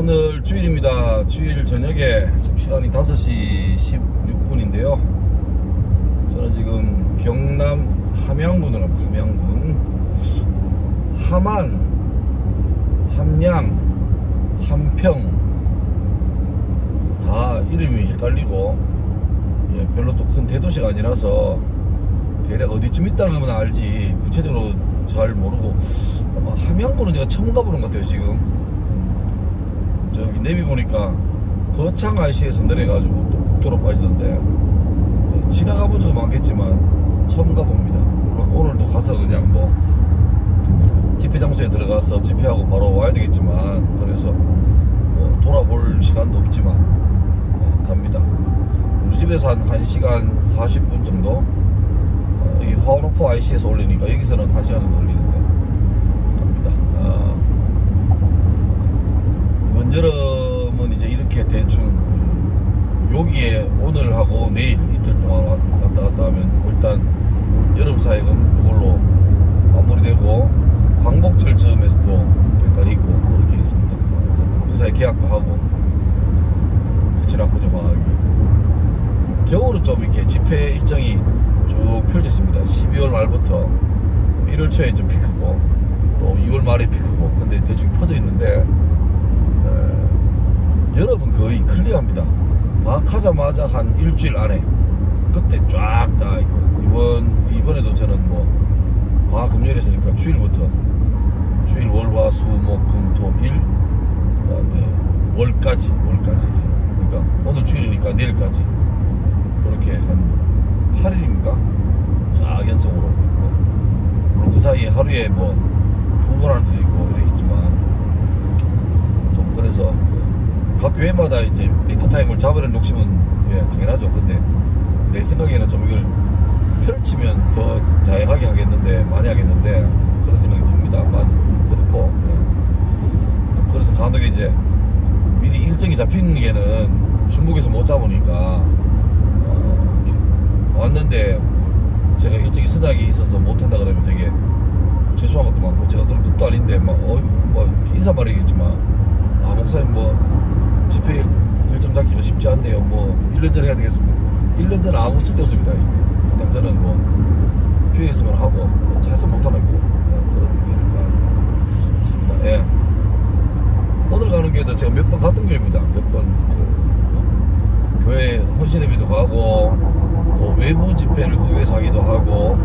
오늘 주일입니다. 주일 저녁에 지금 시간이 5시 16분인데요 저는 지금 경남 함양군으로 합니다. 함양군 함안, 함양, 함평 다 이름이 헷갈리고 별로 또 큰 대도시가 아니라서 대략 어디쯤 있다는 건 알지 구체적으로 잘 모르고 아마 함양군은 제가 처음 가보는 것 같아요. 지금 저기 내비 보니까 거창 IC에서 내려가지고 또 국도로 빠지던데 지나가본 적은 많겠지만 처음 가봅니다. 오늘도 가서 그냥 뭐 집회 장소에 들어가서 집회하고 바로 와야 되겠지만 그래서 뭐 돌아볼 시간도 없지만 갑니다. 우리 집에서 한 1시간 40분 정도 이 화원호포 IC에서 올리니까 여기서는 1시간 정도 걸리는데 갑니다. 이번 여름은 이제 이렇게 대충 여기에 오늘하고 내일 이틀 동안 왔다 갔다 하면 일단 여름 사역은 이걸로 마무리되고 광복절 즈음에서 또 몇 있고 그렇게 있습니다. 그 사이 계약도 하고 지났군요. 방학이 겨울은 좀 이렇게 집회 일정이 쭉 펼쳐집니다. 12월 말부터 1월 초에 좀 피크고 또 2월 말에 피크고 근데 대충 퍼져 있는데 여름은 거의 클리어합니다. 방학하자마자 한 일주일 안에 그때 쫙 다 있고 이번에도 저는 뭐 방학 금요일이었으니까 주일부터 주일 월화수목금토일 그다음에 월까지 그러니까 오늘 주일이니까 내일까지 그렇게 한 8일인가 쫙 연속으로 있고 물론 그 사이에 하루에 뭐 2번 하는 데도 있고 이러겠지만 좀 그래서 각 교회마다 이제 피크 타임을 잡으려는 욕심은 당연하죠. 근데 내 생각에는 좀 이걸 펼치면 더 다양하게 하겠는데 많이 하겠는데 그런 생각이 듭니다만 그렇고 그래서 간혹에 이제 미리 일정이 잡히는 게는 중국에서 못 잡으니까 왔는데 제가 일정이 선약이 있어서 못한다 그러면 되게 죄송한 것도 많고 제가 그런 뜻도 아닌데 막 뭐 인사말이겠지만 목사님 뭐 집회 일정 잡기가 쉽지 않네요. 뭐 1년 전에 해야 되겠습니다. 1년 전에 아무 쓸데 없습니다. 그냥 저는 뭐 필요 있으면 하고 잘해서 못하는 거 그런 느낌이니까 그렇습니다. 예. 오늘 가는 교회도 제가 몇 번 갔던 교회입니다. 몇 번 교회 헌신예배도 가고 또 외부 집회를 그 교회에서 하기도 하고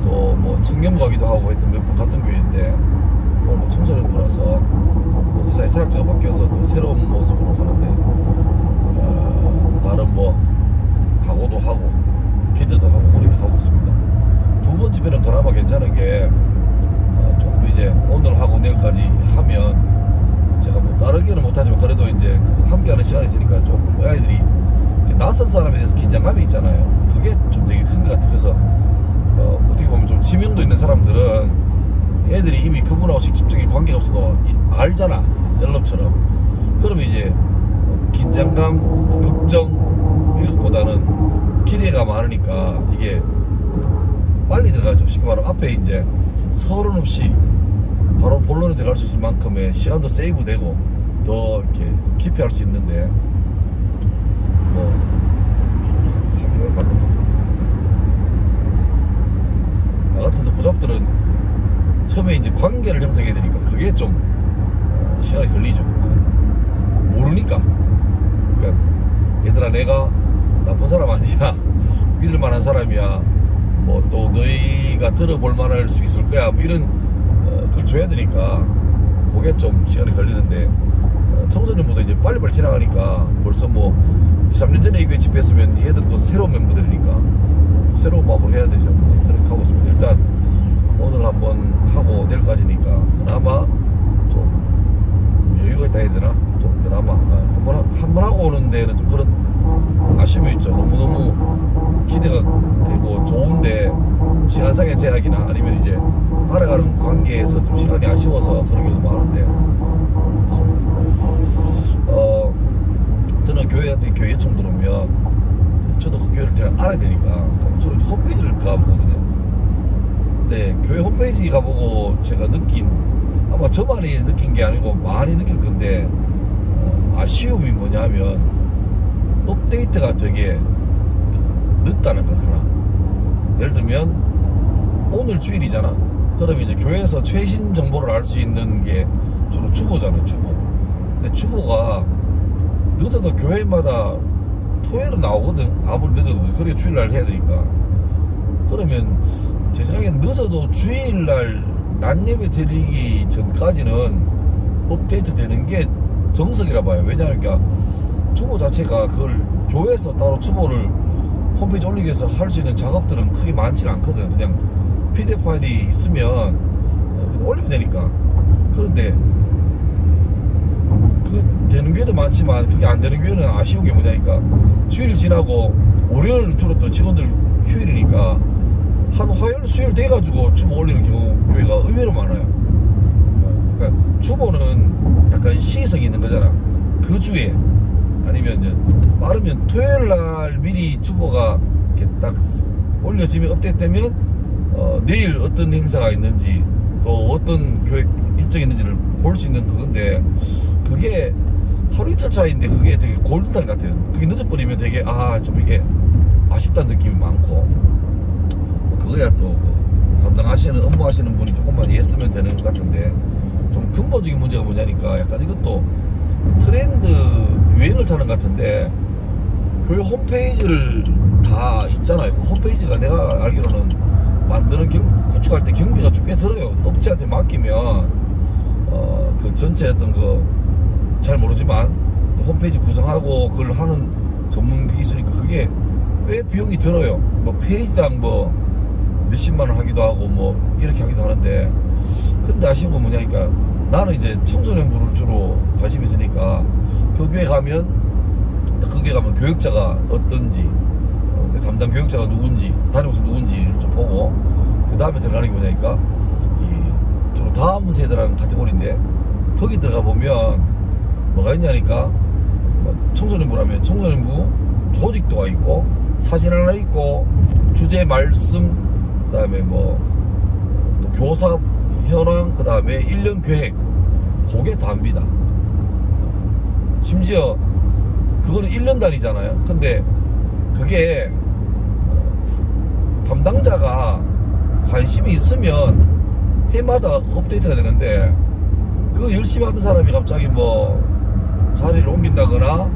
또 뭐 청년 가기도 하고 했던 몇 번 갔던 교회인데 오늘 뭐 청소년부라서 이 사회 사역자가 바뀌어서 또 새로운 모습으로 가는데 나름 뭐 각오도 하고 기대도 하고 그렇게 가고 있습니다. 두 번 집회는 그나마 괜찮은 게 조금 이제 오늘 하고 내일까지 하면 제가 뭐 다르게는 못하지만 그래도 이제 함께하는 시간이 있으니까 조금 아이들이 낯선 사람에 대해서 긴장감이 있잖아요. 그게 좀 되게 큰 것 같아요. 그래서 어떻게 보면 좀 지명도 있는 사람들은 애들이 이미 그분하고 직접적인 관계가 없어도 알잖아. 셀럽처럼. 그러면 이제 긴장감, 걱정 이런 것보다는 기대가 많으니까 이게 빨리 들어가죠. 쉽게 말하면 앞에 이제 서론 없이 바로 본론에 들어갈 수 있을 만큼의 시간도 세이브되고 더 이렇게 깊이 할 수 있는데 뭐 나 같은 보잡들은 처음에 이제 관계를 형성해야 되니까 그게 좀 시간이 걸리죠. 모르니까. 그러니까 얘들아 내가 나쁜 사람 아니야. 믿을 만한 사람이야. 뭐 또 너희가 들어볼 만할 수 있을 거야. 뭐 이런 걸 줘야 되니까 그게 좀 시간이 걸리는데 청소년보다 이제 빨리빨리 지나가니까 벌써 뭐 2, 3년 전에 이거 집회했으면 얘들도 새로운 멤버들이니까 새로운 마음으로 해야 되죠. 그렇게 하고 있습니다. 일단 오늘 한번 하고 내일까지니까 그나마 좀 여유가 있다 해야 되나? 좀 그나마 한번 하고 오는 데는 좀 그런 아쉬움이 있죠. 너무너무 기대가 되고 좋은데 시간상의 제약이나 아니면 이제 알아가는 관계에서 좀 시간이 아쉬워서 그런 경우도 많은데 저는 교회한테 교회 요청 들어오면 저도 그 교회를 대략 알아야 되니까 주로 홈페이지를 가보거든요. 근데 교회 홈페이지 가보고 제가 느낀 아마 저만이 느낀 게 아니고 많이 느낄 건데 아쉬움이 뭐냐면 업데이트가 되게 늦다는 것 하나. 예를 들면 오늘 주일이잖아. 그러면 이제 교회에서 최신 정보를 알 수 있는 게 주로 주보잖아요. 주보. 근데 주보가 늦어도 교회마다 토요일은 나오거든. 아무리 늦어도. 그게 주일날 해야 되니까. 그러면 제 생각엔 늦어도 주일날 낮 예배 드리기 전까지는 업데이트 되는 게 정석이라 봐요. 왜냐하면 주보 자체가 그걸 교회에서 따로 주보를 홈페이지 올리기 위해서 할 수 있는 작업들은 크게 많지는 않거든. 그냥 PDF 파일이 있으면 올리면 되니까. 그런데 그 되는 교회도 많지만 그게 안 되는 교회는 아쉬운 게 뭐냐니까, 주일 지나고 월요일 주로 또 직원들 휴일이니까 한 화요일 수요일 돼가지고 주보 올리는 경우 교회가 의외로 많아요. 그러니까 주보는 약간 시의성이 있는 거잖아. 그 주에 아니면 이제 빠르면 토요일 날 미리 주보가 이렇게 딱 올려지면 업데이트되면 내일 어떤 행사가 있는지 또 어떤 교회 일정이 있는지를 볼 수 있는 그건데, 그게 하루 이틀 차이인데 그게 되게 골든타임 같아요. 그게 늦어버리면 되게 좀 이게 아쉽다는 느낌이 많고, 그거야 또 담당하시는 업무하시는 분이 조금만 이해했으면 되는 것 같은데, 좀 근본적인 문제가 뭐냐니까 약간 이것도 트렌드 유행을 타는 것 같은데, 교회 홈페이지를 다 있잖아요. 그 홈페이지가 내가 알기로는 만드는 구축할 때 경비가 좀 꽤 들어요. 업체한테 맡기면 그 전체 어떤 거 잘 모르지만 홈페이지 구성하고 그걸 하는 전문 기술이니까 그게 꽤 비용이 들어요. 뭐 페이지당 뭐 몇십만 원 하기도 하고 뭐 이렇게 하기도 하는데, 근데 아쉬운 건 뭐냐니까, 나는 이제 청소년부를 주로 관심이 있으니까 그 교회 가면 교육자가 어떤지, 담당 교육자가 누군지, 담임교사 누군지 좀 보고, 그 다음에 들어가는 게 뭐냐니까, 주로 다음 세대라는 카테고리인데, 거기 들어가 보면 뭐가 있냐니까, 청소년부라면 청소년부 조직도가 있고, 사진 하나 있고, 주제 말씀, 그 다음에 또 교사 현황, 그 다음에 1년 계획, 그게 답니다. 심지어 그거는 1년 단위잖아요. 근데 그게 담당자가 관심이 있으면 해마다 업데이트가 되는데, 그 열심히 하던 사람이 갑자기 자리를 옮긴다거나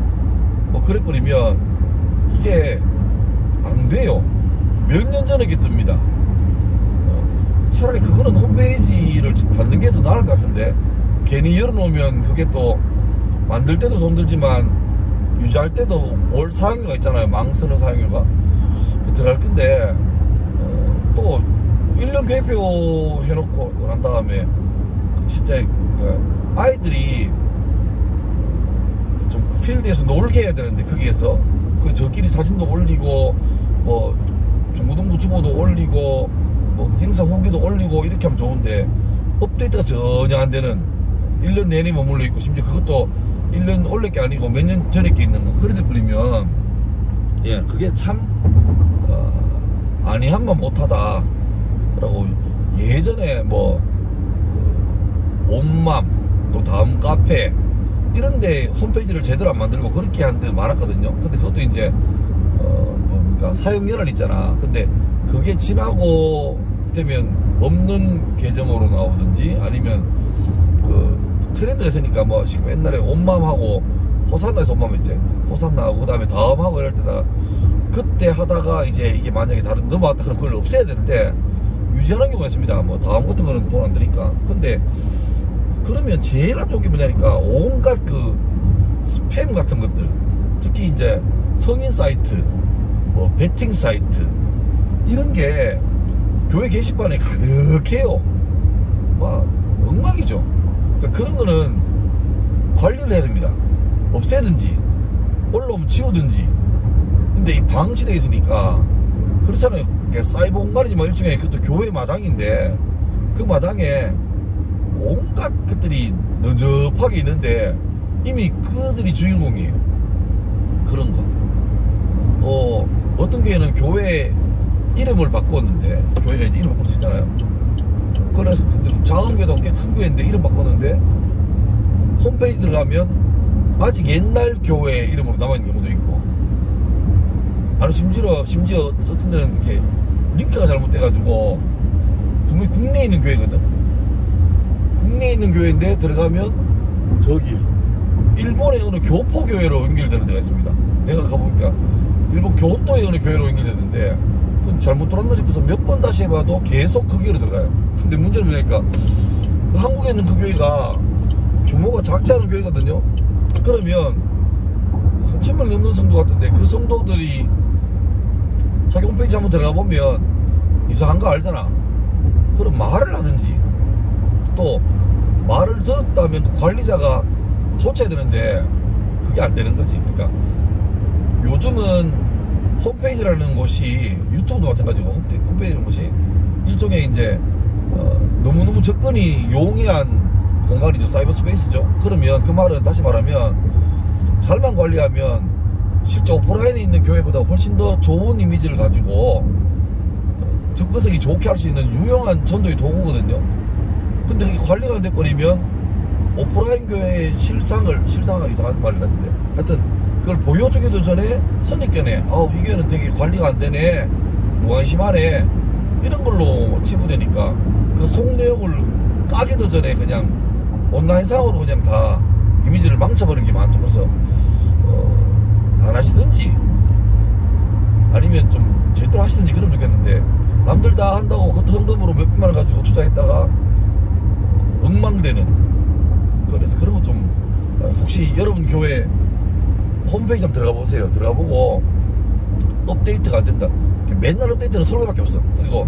그래버리면 이게 안 돼요. 몇 년 전에 게 뜹니다. 차라리 그거는 홈페이지를 닫는 게 더 나을 것 같은데, 괜히 열어놓으면 그게 또 만들 때도 돈 들지만 유지할 때도 월 사용료가 있잖아요. 망 쓰는 사용료가 들어갈 건데, 또 1년 계획표 해놓고 난 다음에 진짜 아이들이 좀 필드에서 놀게 해야 되는데, 거기에서 저끼리 사진도 올리고 중고등부 주보도 올리고 행사 후기도 올리고 이렇게 하면 좋은데, 업데이트가 전혀 안 되는 1년 내내 머물러 있고, 심지어 그것도 1년 올릴 게 아니고 몇 년 전에 게 있는 거, 그래 버리면 그게 참 아니한만 못하다 라고. 예전에 온맘, 또 다음 카페 이런데 홈페이지를 제대로 안 만들고 그렇게 하는 데 많았거든요. 근데 그것도 이제 사용연한 있잖아. 근데 그게 지나고 되면 없는 계정으로 나오든지, 아니면 트렌드가 있으니까 옛날에 온맘하고 호산나에서 온맘 했지, 호산나하고 그 다음에 다음하고 이럴 때다가 그때 하다가 이제 이게 만약에 다른 넘어왔다 그러면 그걸 없애야 되는데 유지하는 경우가 있습니다. 다음 같은 거는 돈 안 드니까. 근데 그러면 제일 안 좋은 게 뭐냐니까, 온갖 스팸 같은 것들, 특히 이제 성인 사이트, 베팅 사이트 이런 게 교회 게시판에 가득해요. 엉망이죠. 그러니까 그런 거는 관리를 해야 됩니다. 없애든지 올라오면 치우든지. 근데 이 방치되어 있으니까 그렇잖아요. 사이버 공간이지만 일종의 그것도 교회 마당인데, 그 마당에 온갖 것들이 너접하게 있는데 이미 그들이 주인공이에요. 그런 거. 어떤 교회는 교회 이름을 바꿨는데, 교회가 이제 이름 바꿀 수 있잖아요. 그래서 작은 교회도 꽤 큰 교회인데 이름 바꿨는데 홈페이지 들어가면 아직 옛날 교회 이름으로 남아있는 경우도 있고, 아니 심지어 어떤 데는 이렇게 링크가 잘못돼가지고 분명히 국내에 있는 교회거든. 국내에 있는 교회인데 들어가면 저기 일본의 어느 교포교회로 연결되는 데가 있습니다. 내가 가보니까 일본 교토의 어느 교회로 연결되는데, 그건 잘못 들었나 싶어서 몇 번 다시 해봐도 계속 그 교회로 들어가요. 근데 문제는 뭐냐니까, 그 한국에 있는 그 교회가 규모가 작지 않은 교회거든요. 그러면 한 1000명 넘는 성도 같은데, 그 성도들이 자기 홈페이지 한번 들어가 보면 이상한 거 알잖아. 그럼 말을 하든지, 또 말을 들었다면 그 관리자가 고쳐야 되는데 그게 안 되는 거지. 그러니까 요즘은 홈페이지라는 곳이, 유튜브도 마찬가지고 홈페이지라는 곳이 일종의 이제 너무너무 접근이 용이한 공간이죠. 사이버 스페이스죠. 그러면 그 말은 다시 말하면 잘만 관리하면 실제 오프라인에 있는 교회보다 훨씬 더 좋은 이미지를 가지고 접근성이 좋게 할 수 있는 유용한 전도의 도구거든요. 근데 그게 관리가 안 돼버리면 오프라인 교회의 실상이 이상한 말이 같은데, 하여튼 그걸 보여주기도 전에 선입견에 이 교회는 되게 관리가 안 되네, 무관심하네, 이런 걸로 치부되니까 그 속내용을 까기도 전에 그냥 온라인상으로 그냥 다 이미지를 망쳐버리는 게 많죠. 그래서 안 하시든지 아니면 좀 제대로 하시든지 그러면 좋겠는데, 남들 다 한다고 그것도 현금으로 몇백만 원 가지고 투자했다가 엉망되는, 그래서 그런 거 좀, 혹시 여러분 교회 홈페이지 한번 들어가 보세요. 들어가 보고 업데이트가 안 된다, 맨날 업데이트는 설교밖에 없어. 그리고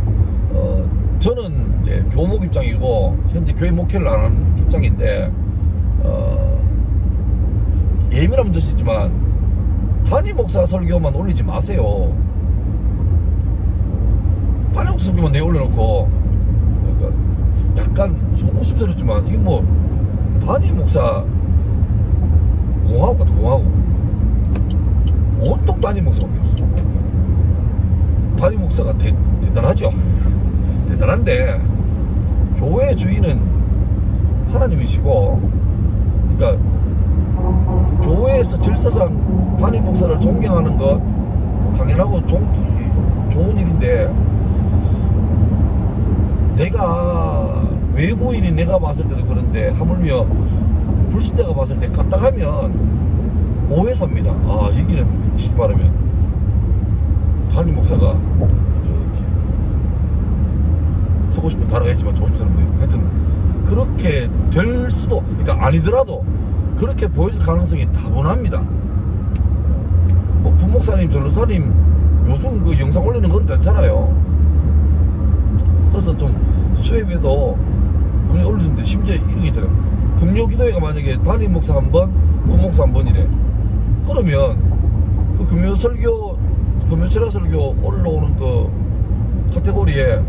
저는 이제 교목 입장이고 현재 교회 목회를 안 하는 입장인데, 예민하면 될 수 있지만 담임 목사 설교만 올리지 마세요. 담임 목사 설교만 내 올려놓고, 그러니까 약간 조심스럽지만 이게 뭐 담임 목사 공화국 같은 공화국, 온통 담임 목사밖에 없어. 담임 목사가 대단하죠. 대단한데 교회 주인은 하나님이시고, 그러니까 교회에서 질서상 담임 목사를 존경하는 것 당연하고 좋은 일인데, 내가 외부인인 내가 봤을 때도 그런데 하물며 불신자가 봤을 때 까딱하면 오해삽니다. 여기는 쉽게 말하면 담임 목사가 이렇게 서고 싶은 단어가 있지만 조심스럽네요. 하여튼 그렇게 될 수도, 그러니까 아니더라도 그렇게 보여질 가능성이 다분합니다. 뭐 부목사님, 전도사님 요즘 그 영상 올리는 건 괜찮아요. 그래서 좀 수협에도 금요 올리는데, 심지어 이런 게 있잖아요. 금요기도회가 만약에 담임 목사 한 번, 부목사 한 번이래. 그러면 그 금요철야 설교 올라오는 그 카테고리에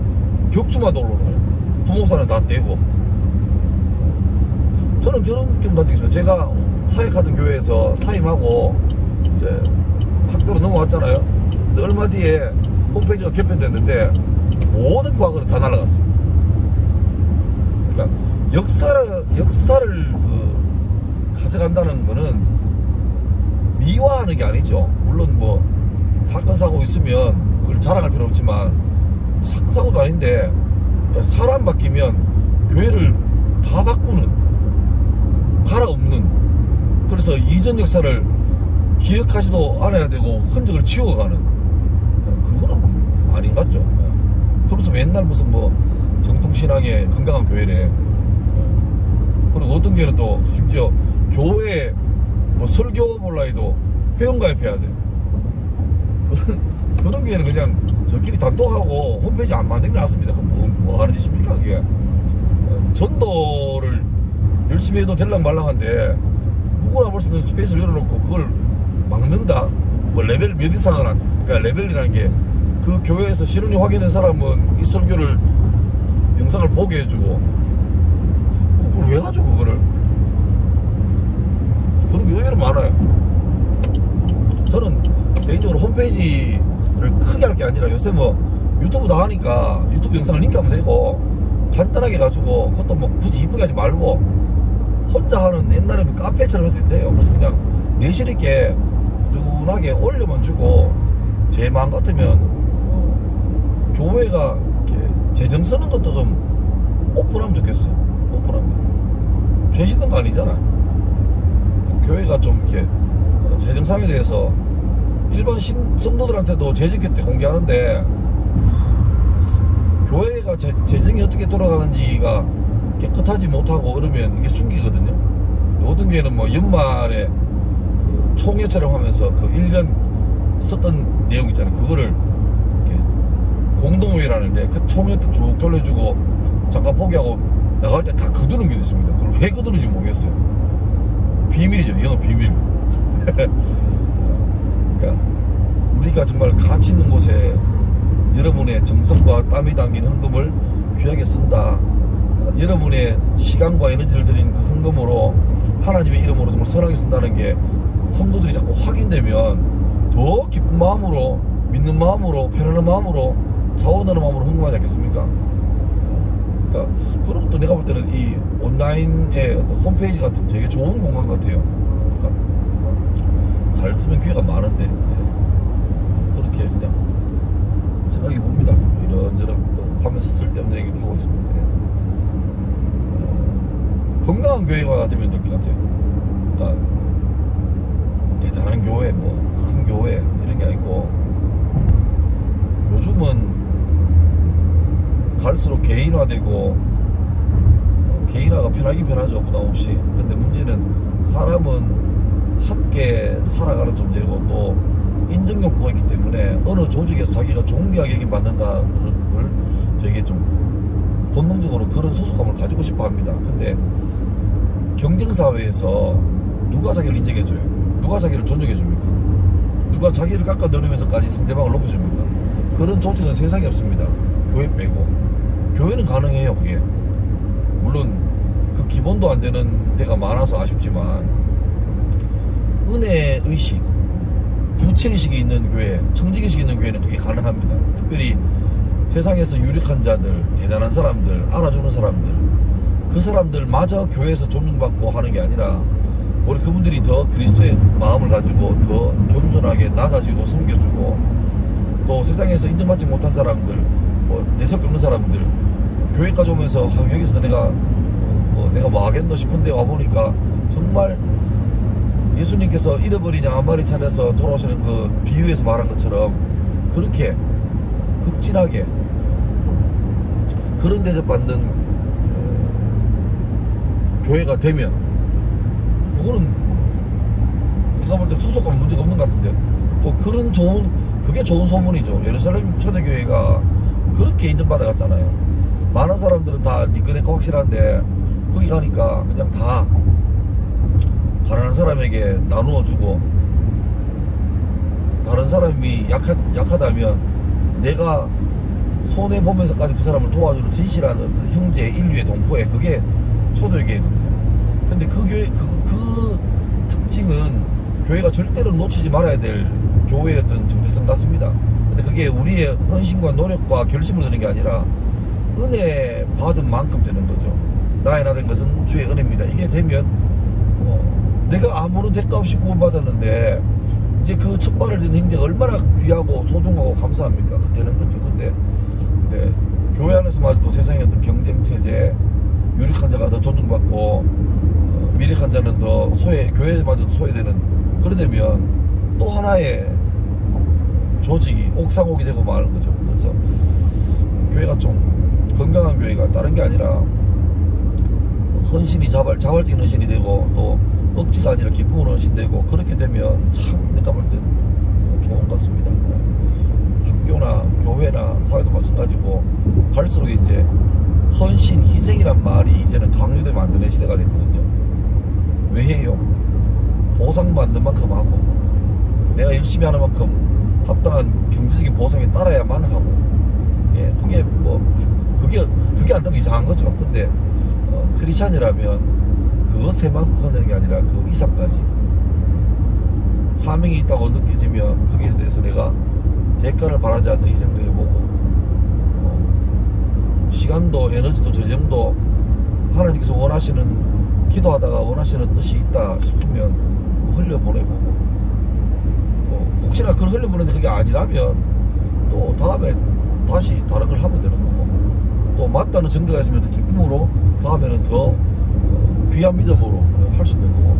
격주마다 올라오는 거예요. 부목사는 다 떼고. 저는 그런 경험도 한 적이 있어요. 제가 사역하던 교회에서 사임하고 이제 학교로 넘어왔잖아요. 근데 얼마 뒤에 홈페이지가 개편됐는데 모든 과거는 다 날아갔어요. 그러니까 역사를 가져간다는 거는 미화하는 게 아니죠. 물론 뭐 사건 사고 있으면 그걸 자랑할 필요 없지만, 사건 사고도 아닌데 사람 바뀌면 교회를 다 바꾸는, 갈아엎는, 그래서 이전 역사를 기억하지도 않아야 되고 흔적을 지워가는, 그거는 아닌 것 같죠. 그래서 맨날 무슨 뭐 정통신앙의 건강한 교회래. 그리고 어떤 교회는 또 심지어 교회 뭐 설교 몰라 해도 회원가입해야 돼. 그런 교회는 그냥 저끼리 단독하고 홈페이지 안 만든 게 낫습니다. 그럼 뭐 하는 짓입니까 그게. 전도를 열심히 해도 될랑 말랑한데 누구나 볼 수 있는 스페이스를 열어놓고 그걸 막는다? 뭐 레벨 몇 이상은 그러니까 레벨이라는 게 그 교회에서 신원이 확인된 사람은 이 설교를 영상을 보게 해주고, 그걸 왜 하죠 그거를? 그런 게 의외로 많아요. 저는 개인적으로 홈페이지를 크게 할 게 아니라, 요새 뭐 유튜브도 하니까 유튜브 영상을 링크하면 되고 간단하게 해가지고, 그것도 뭐 굳이 이쁘게 하지 말고 혼자 하는 옛날에 카페처럼 해도 된대요. 그래서 그냥 내실 있게 꾸준하게 올려만 주고 제 마음 같으면 교회가 이렇게 재정 쓰는 것도 좀 오픈하면 좋겠어요. 오픈하면 죄 짓는 거 아니잖아. 교회가 좀 이렇게 재정상에 대해서 일반 성도들한테도 재직회 때 공개하는데 교회가 재정이 어떻게 돌아가는지가 깨끗하지 못하고 그러면 이게 숨기거든요. 어떤 교회는 뭐 연말에 그 총회처럼 하면서 그 1년 썼던 내용 있잖아요. 그거를 이렇게 공동회의라는데 그 총회 때 쭉 돌려주고 잠깐 포기하고 나갈 때 다 거두는 게 있습니다. 그걸 왜 거두는지 모르겠어요. 비밀이죠. 영업 비밀. 그러니까 우리가 정말 가치 있는 곳에 여러분의 정성과 땀이 담긴 헌금을 귀하게 쓴다. 여러분의 시간과 에너지를 들인 그 헌금으로 하나님의 이름으로 정말 선하게 쓴다는 게 성도들이 자꾸 확인되면 더 기쁜 마음으로, 믿는 마음으로, 편안한 마음으로, 자원하는 마음으로 헌금하지 않겠습니까? 그러니까 그런 것도 내가 볼 때는 이 온라인의 어떤 홈페이지 같은 되게 좋은 공간 같아요. 그러니까 잘 쓰면 기회가 많은데 그렇게 그냥 생각해 봅니다. 이런저런 또 하면서 쓸데없는 얘기를 하고 있습니다. 건강한 교회가 되면 될 것 같아요. 그러니까 대단한 교회, 뭐 큰 교회 이런 게 아니고 요즘은 갈수록 개인화되고 개인화가 편하긴 편하죠. 부담 없이. 근데 문제는 사람은 함께 살아가는 존재고 또 인정 욕구가 있기 때문에 어느 조직에서 자기가 존귀하게 여김받는다는 걸 되게 좀 본능적으로 그런 소속감을 가지고 싶어 합니다. 근데 경쟁사회에서 누가 자기를 인정해줘요? 누가 자기를 존중해줍니까? 누가 자기를 깎아내리면서까지 상대방을 높여줍니까? 그런 조직은 세상에 없습니다. 교회 빼고. 교회는 가능해요. 그게 물론 그 기본도 안 되는 데가 많아서 아쉽지만 은혜의식, 부채의식이 있는 교회, 청지기의식이 있는 교회는 그게 가능합니다. 특별히 세상에서 유력한 자들, 대단한 사람들, 알아주는 사람들, 그 사람들마저 교회에서 존중받고 하는 게 아니라 우리 그분들이 더 그리스도의 마음을 가지고 더 겸손하게 낮아지고 섬겨주고 또 세상에서 인정받지 못한 사람들, 뭐 내세울 게 없는 사람들 교회까지 오면서 여기서 내가 뭐 하겠노 싶은데 와보니까 정말 예수님께서 잃어버린 양 한 마리 찾아서 돌아오시는 그 비유에서 말한 것처럼 그렇게 극진하게 그런 대접받는 교회가 되면 그거는 내가 볼 때 소속감 문제가 없는 것 같은데 또 그런 그게 좋은 소문이죠. 예루살렘 초대교회가 그렇게 인정받아갔잖아요. 많은 사람들은 다 니꺼니까 확실한데 거기 가니까 그냥 다 가난한 사람에게 나누어주고 다른 사람이 약하다면 내가 손해보면서까지 그 사람을 도와주는 진실한 형제 인류의 동포에 그게 초대교회거든요. 근데 그 교회 그 특징은 교회가 절대로 놓치지 말아야 될 교회의 어떤 정체성 같습니다. 근데 그게 우리의 헌신과 노력과 결심을 드는 게 아니라 은혜 받은 만큼 되는 거죠. 나의 나 된 것은 주의 은혜입니다. 이게 되면 내가 아무런 대가 없이 구원받았는데 이제 그 첫 발을 든 행제가 얼마나 귀하고 소중하고 감사합니까? 그 되는 거죠. 근데 교회 안에서마저도 세상의 어떤 경쟁체제, 유력한 자가 더 존중받고 미력한 자는 더 교회마저도 소외되는 그러려면 또 하나의 조직이 옥상옥이 되고 마는 거죠. 그래서 교회가 좀 건강한 교회가 다른 게 아니라 헌신이 자발적인 헌신이 되고 또 억지가 아니라 기쁨으로 헌신되고 그렇게 되면 참 내가 볼 때 좋은 것 같습니다. 학교나 교회나 사회도 마찬가지고 갈수록 이제 헌신, 희생이란 말이 이제는 강요되면 안 되는 시대가 됐거든요. 왜 해요? 보상받는 만큼 하고 내가 열심히 하는 만큼 합당한 경제적인 보상에 따라야만 하고 그게 그게 안 되면 이상한 거죠. 근데 크리스찬이라면 그것에만 국한되는 게 아니라 그 이상까지 사명이 있다고 느껴지면 거기에 대해서 내가 대가를 바라지 않는 희생도 해보고 시간도 에너지도 재정도 하나님께서 원하시는 기도하다가 원하시는 뜻이 있다 싶으면 흘려보내보고, 또 혹시나 그걸 흘려보내는데 그게 아니라면 또 다음에 다시 다른 걸 하면 되는 거고, 또 맞다는 증거가 있으면 더 기쁨으로 다음에는 더 귀한 믿음으로 할 수 있는 거고,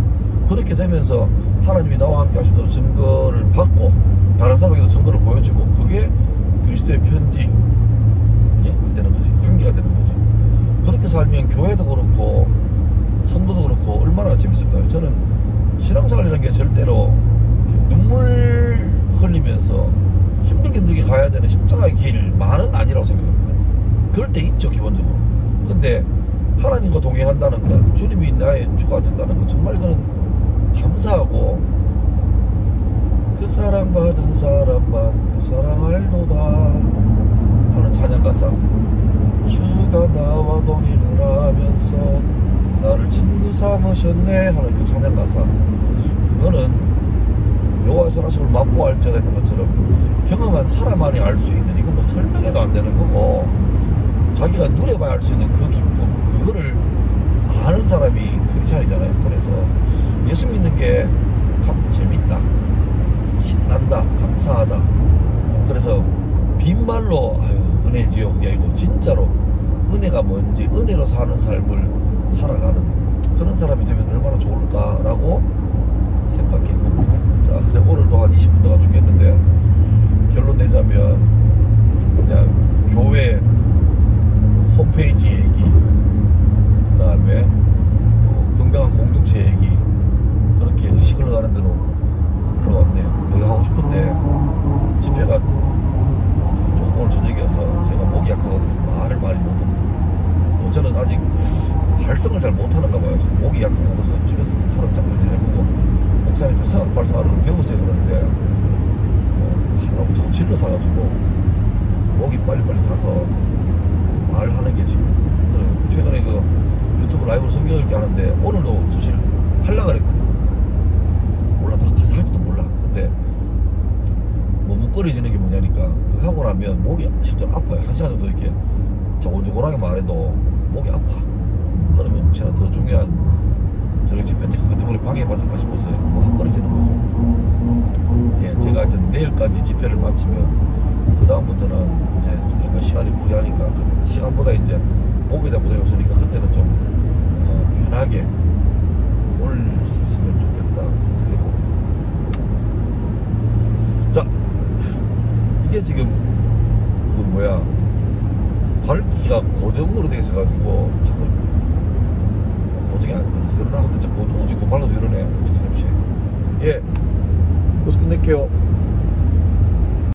그렇게 되면서 하나님이 나와 함께 하시는 증거를 받고 다른 사람에게도 증거를 보여주고, 그게 그리스도의 편지, 되는 거지. 향기가 되는 거죠. 그렇게 살면 교회도 그렇고 성도도 그렇고 얼마나 재밌을까요? 저는 신앙생활이라는 게 절대로 눈물 흘리면서 힘들게 가야 되는 십자가의 길만은 아니라고 생각합니다. 그럴 때 있죠, 기본적으로. 근데 하나님과 동행한다는 것, 주님이 나의 주가 된다는 것, 정말 이거는 감사하고, 그 사랑받은 사람만 그 사랑할도다 하는 찬양가사, 주가 나와 동행을 하면서 나를 친구 삼으셨네 하는 그 찬양가사, 그거는 여호와의 선하심을 맛보아 알자 되는 것처럼 경험한 사람만이 알 수 있는, 이건 뭐 설명해도 안 되는 거고 자기가 누려봐야 알 수 있는 그 기쁨, 그거를 아는 사람이 크리스찬이잖아요. 그래서 예수 믿는 게 참 재밌다, 신난다, 감사하다. 그래서 빈말로 아유 은혜 지옥이 아니고 진짜로 은혜가 뭔지, 은혜로 사는 삶을 살아가는 그런 사람이 되면 얼마나 좋을까라고 생각해 봅니다. 자, 그래서 오늘도 한 20분 동안 죽겠는데, 결론 내자면 그냥 교회 홈페이지 얘기, 그 다음에 건강한 공동체 얘기, 그렇게 의식 흘러가는 대로 흘러왔네요. 되게 하고 싶은데 집회가 좀 오늘 저녁이어서 제가 목이 약하거든요. 말을 많이 못합니다. 저는 아직 발성을 잘 못하는가 봐요. 목이 약한 거라서 집에서 사람 잡고 지내보고, 목사님 성악 발성하는 걸 배우세요 그러는데 하나부터 질러 사가지고 목이 빨리빨리 가서 말하는 게 지금, 최근에 그 유튜브 라이브로 성경 읽기 하는데 오늘도 사실 하려고 그랬거든요. 몰라, 나 가서 할지도 몰라. 근데 머뭇거리지는 게 뭐냐니까, 그거 하고 나면 목이 실제로 아파요. 1시간 정도 이렇게 조곤조곤하게 말해도 목이 아파. 그러면 혹시나 더 중요한 저녁 집회 때 그것 때문에 방해받을까 싶어서 머뭇거리지는 거죠. 예, 제가 하여튼 내일까지 집회를 마치면 그 다음부터는 이제 좀 약간 시간이 부리하니까 그 시간보다 이제 목에 대한 부담이 없으니까 그때는 좀 편하게 올 수 있으면 좋겠다 생각해봅니다. 자, 이게 지금 그 뭐야, 밝기가 고정으로 되어 있어가지고 자꾸 고정이 안 돼서 그러나, 하여튼 자꾸 어두워지고 밝아도 이러네. 잠시. 예, 여기서 끝낼게요.